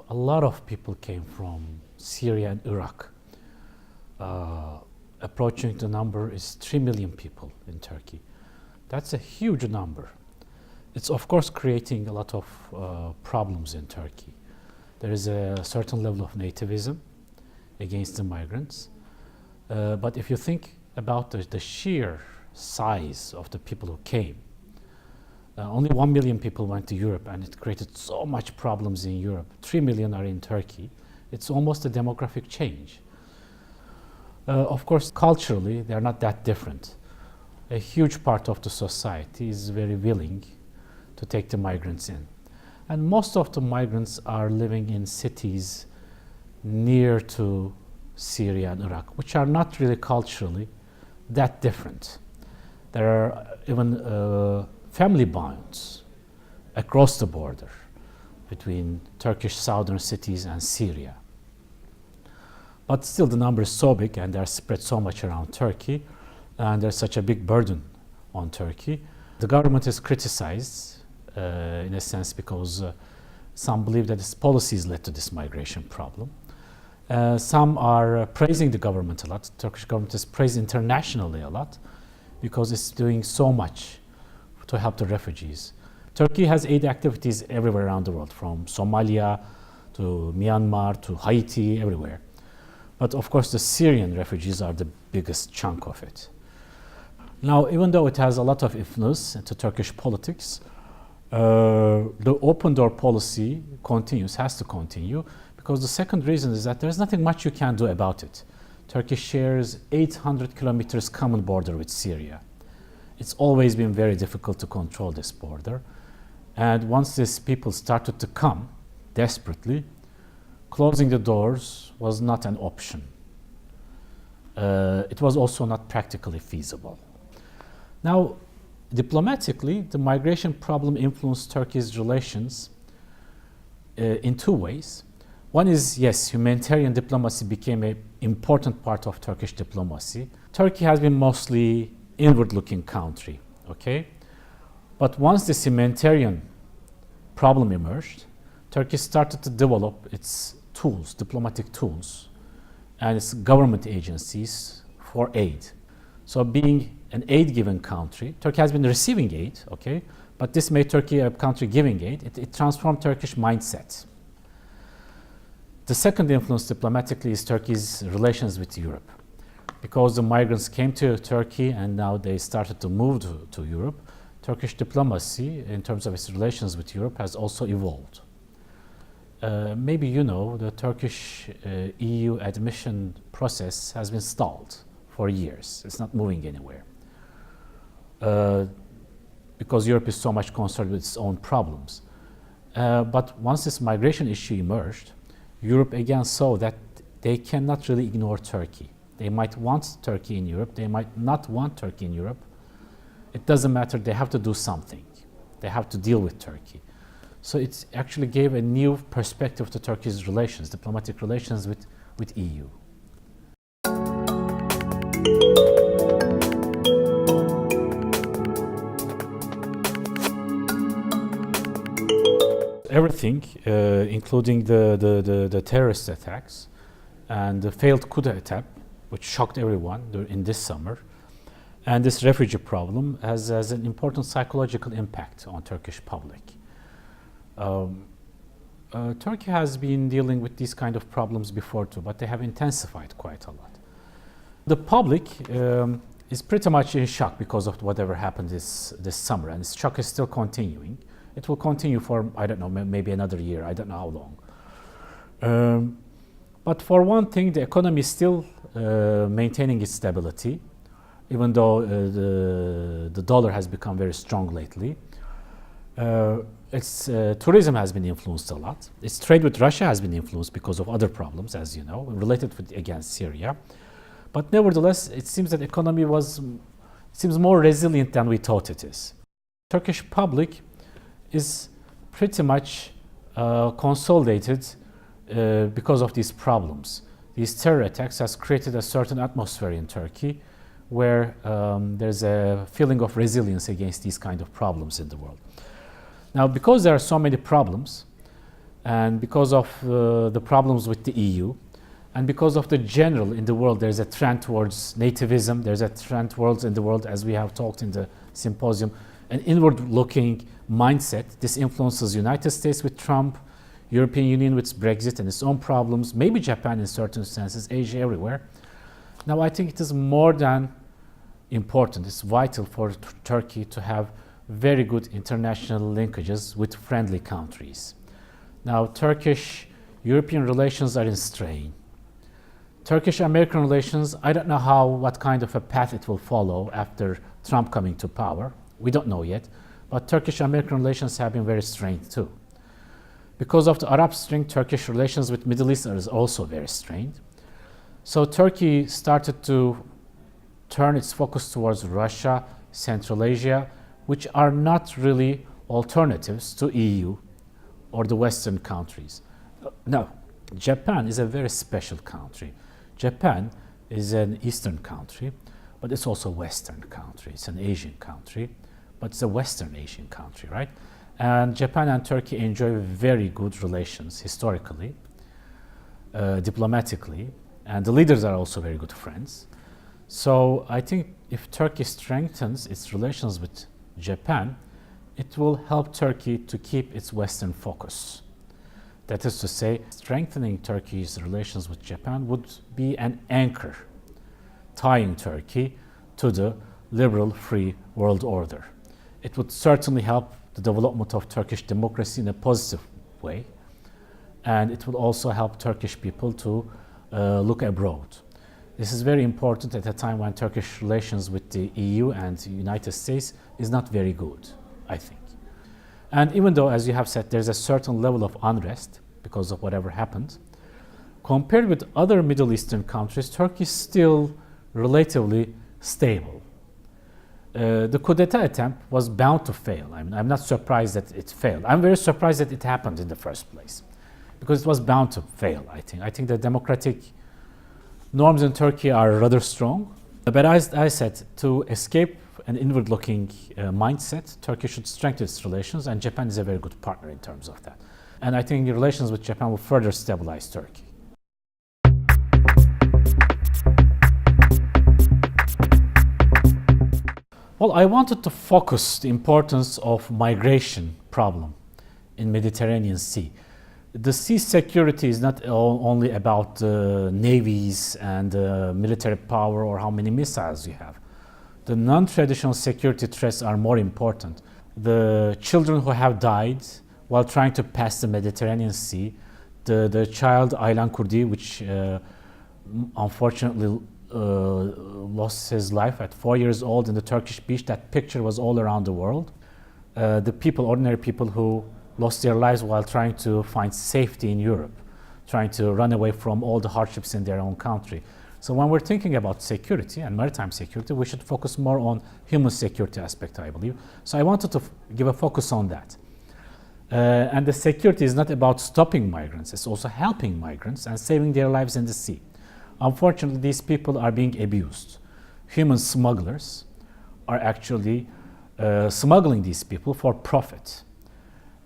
a lot of people came from Syria and Iraq. Approaching the number is 3 million people in Turkey. That's a huge number. It's of course creating a lot of problems in Turkey. There is a certain level of nativism against the migrants. But if you think about the sheer size of the people who came, only 1 million people went to Europe, and it created so much problems in Europe. 3 million are in Turkey. It's almost a demographic change. Of course, culturally, they're not that different. A huge part of the society is very willing to take the migrants in. And most of the migrants are living in cities near to Syria and Iraq, which are not really culturally that different. There are even family bonds across the border between Turkish southern cities and Syria. But still the number is so big and they're spread so much around Turkey, and there's such a big burden on Turkey. The government is criticized in a sense because some believe that its policies led to this migration problem. Some are praising the government a lot. The Turkish government is praised internationally a lot because it's doing so much to help the refugees. Turkey has aid activities everywhere around the world, from Somalia to Myanmar to Haiti, everywhere. But of course the Syrian refugees are the biggest chunk of it. Now, even though it has a lot of influence into Turkish politics, the open door policy has to continue, because the second reason is that there's nothing much you can do about it. Turkey shares 800 kilometers common border with Syria. It's always been very difficult to control this border. And once these people started to come desperately, closing the doors was not an option. It was also not practically feasible. Now, diplomatically, the migration problem influenced Turkey's relations in two ways. One is, yes, humanitarian diplomacy became an important part of Turkish diplomacy. Turkey has been mostly inward-looking country, okay? But once this humanitarian problem emerged, Turkey started to develop its tools, diplomatic tools, and its government agencies for aid. So being an aid-giving country, Turkey has been receiving aid, okay? But this made Turkey a country giving aid. It transformed Turkish mindset. The second influence diplomatically is Turkey's relations with Europe. Because the migrants came to Turkey and now they started to move to Europe, Turkish diplomacy, in terms of its relations with Europe, has also evolved. Maybe you know, the Turkish EU admission process has been stalled for years. It's not moving anywhere. Because Europe is so much concerned with its own problems. But once this migration issue emerged, Europe again saw that they cannot really ignore Turkey. They might want Turkey in Europe, they might not want Turkey in Europe. It doesn't matter, they have to do something. They have to deal with Turkey. So it actually gave a new perspective to Turkey's relations, diplomatic relations with EU. Everything, including the terrorist attacks and the failed coup d'etat, which shocked everyone in this summer, and this refugee problem has an important psychological impact on Turkish public. Turkey has been dealing with these kind of problems before too, but they have intensified quite a lot. The public is pretty much in shock because of whatever happened this summer, and this shock is still continuing. It will continue for, I don't know, maybe another year, I don't know how long. But for one thing, the economy is still maintaining its stability, even though the dollar has become very strong lately. Its tourism has been influenced a lot. Its trade with Russia has been influenced because of other problems, as you know, related against Syria. But nevertheless, it seems that the economy seems more resilient than we thought it is. Turkish public is pretty much consolidated because of these problems. These terror attacks has created a certain atmosphere in Turkey where there's a feeling of resilience against these kind of problems in the world. Now, because there are so many problems, And because of the problems with the EU, and because of the general in the world, there's a trend towards nativism, there's a trend towards in the world, as we have talked in the symposium, an inward-looking mindset. This influences United States with Trump, European Union with Brexit and its own problems, maybe Japan in certain senses, Asia everywhere. Now I think it is more than important, it's vital for Turkey to have very good international linkages with friendly countries. Now Turkish-European relations are in strain. Turkish-American relations, I don't know what kind of a path it will follow after Trump coming to power. We don't know yet, but Turkish-American relations have been very strained too. Because of the Arab Spring, Turkish relations with Middle East are also very strained. So Turkey started to turn its focus towards Russia, Central Asia, which are not really alternatives to EU or the Western countries. No, Japan is a very special country. Japan is an Eastern country, but it's also a Western country. It's an Asian country, but it's a Western Asian country, right? And Japan and Turkey enjoy very good relations historically, diplomatically, and the leaders are also very good friends. So I think if Turkey strengthens its relations with Japan, it will help Turkey to keep its Western focus. That is to say, strengthening Turkey's relations with Japan would be an anchor tying Turkey to the liberal free world order. It would certainly help the development of Turkish democracy in a positive way, and it will also help Turkish people to look abroad. This is very important at a time when Turkish relations with the EU and the United States is not very good, I think. And even though, as you have said, there's a certain level of unrest because of whatever happened, compared with other Middle Eastern countries, Turkey is still relatively stable. The coup d'etat attempt was bound to fail. I'm not surprised that it failed. I'm very surprised that it happened in the first place, because it was bound to fail, I think. I think the democratic norms in Turkey are rather strong. But as I said, to escape an inward-looking mindset, Turkey should strengthen its relations, and Japan is a very good partner in terms of that. And I think relations with Japan will further stabilize Turkey. Well, I wanted to focus the importance of migration problem in Mediterranean Sea. The sea security is not only about navies and military power or how many missiles you have. The non-traditional security threats are more important. The children who have died while trying to pass the Mediterranean Sea, the child Aylan Kurdi, which unfortunately lost his life at 4 years old in the Turkish beach. That picture was all around the world. The people, ordinary people who lost their lives while trying to find safety in Europe, trying to run away from all the hardships in their own country. So when we're thinking about security and maritime security, we should focus more on human security aspect, I believe. So I wanted to give a focus on that. And the security is not about stopping migrants, it's also helping migrants and saving their lives in the sea. Unfortunately, these people are being abused. Human smugglers are actually smuggling these people for profit.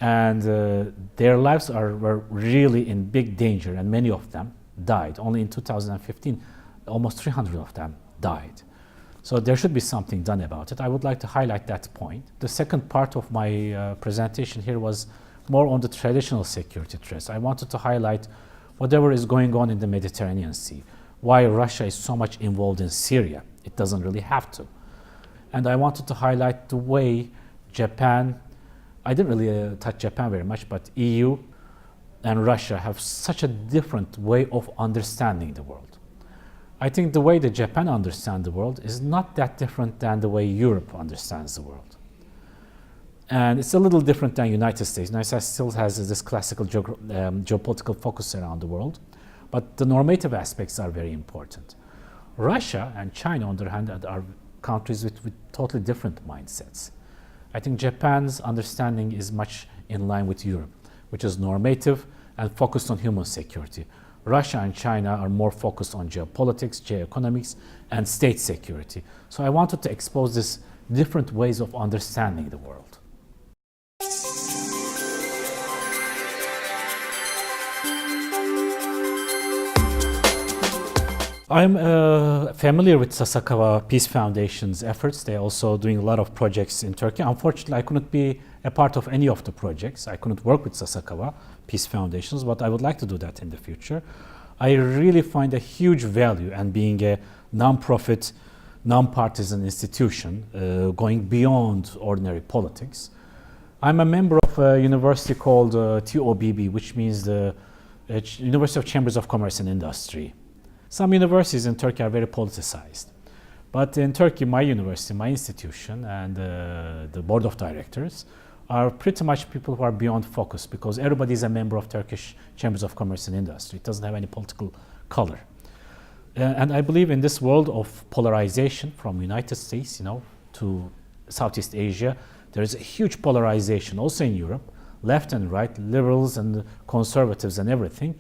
And their lives were really in big danger, and many of them died. Only in 2015, almost 300 of them died. So there should be something done about it. I would like to highlight that point. The second part of my presentation here was more on the traditional security threats. I wanted to highlight whatever is going on in the Mediterranean Sea, why Russia is so much involved in Syria. It doesn't really have to. And I wanted to highlight the way Japan, I didn't really touch Japan very much, but EU and Russia have such a different way of understanding the world. I think the way that Japan understands the world is not that different than the way Europe understands the world. And it's a little different than United States. United States still has this classical geopolitical focus around the world, but the normative aspects are very important. Russia and China, on the other hand, are countries with totally different mindsets. I think Japan's understanding is much in line with Europe, which is normative and focused on human security. Russia and China are more focused on geopolitics, geoeconomics, and state security. So I wanted to expose these different ways of understanding the world. I'm familiar with Sasakawa Peace Foundation's efforts. They're also doing a lot of projects in Turkey. Unfortunately, I couldn't be a part of any of the projects. I couldn't work with Sasakawa Peace Foundations, but I would like to do that in the future. I really find a huge value in being a non-profit, non-partisan institution going beyond ordinary politics. I'm a member of a university called TOBB, which means the University of Chambers of Commerce and Industry. Some universities in Turkey are very politicized. But in Turkey, my university, my institution, and the board of directors are pretty much people who are beyond focus, because everybody is a member of Turkish Chambers of Commerce and Industry. It doesn't have any political color. And I believe in this world of polarization from United States, to Southeast Asia, there is a huge polarization also in Europe, left and right, liberals and conservatives and everything.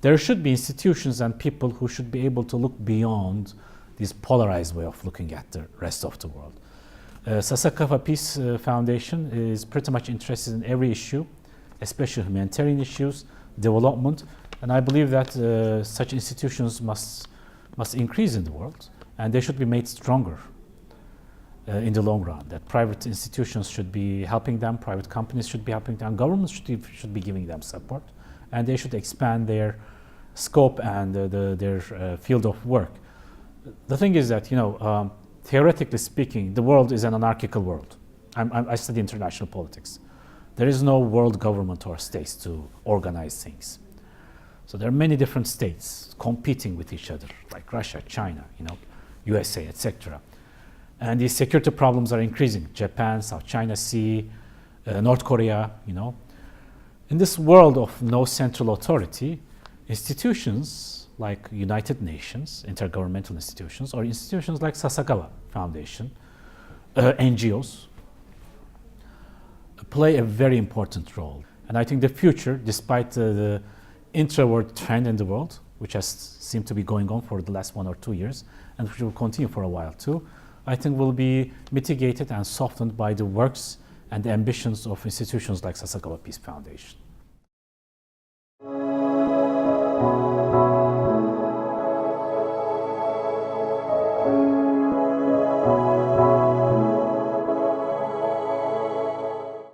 There should be institutions and people who should be able to look beyond this polarized way of looking at the rest of the world. Sasakawa Peace Foundation is pretty much interested in every issue, especially humanitarian issues, development, and I believe that such institutions must increase in the world, and they should be made stronger in the long run. That private institutions should be helping them, private companies should be helping them, governments should be giving them support, and they should expand their scope and their field of work. The thing is that, theoretically speaking, the world is an anarchical world. I study international politics. There is no world government or states to organize things. So there are many different states competing with each other, like Russia, China, USA, etc. And these security problems are increasing. Japan, South China Sea, North Korea, In this world of no central authority, institutions like United Nations, intergovernmental institutions, or institutions like Sasakawa Foundation, NGOs, play a very important role. And I think the future, despite the introvert trend in the world, which has seemed to be going on for the last 1 or 2 years, and which will continue for a while too, I think will be mitigated and softened by the works and the ambitions of institutions like Sasakawa Peace Foundation.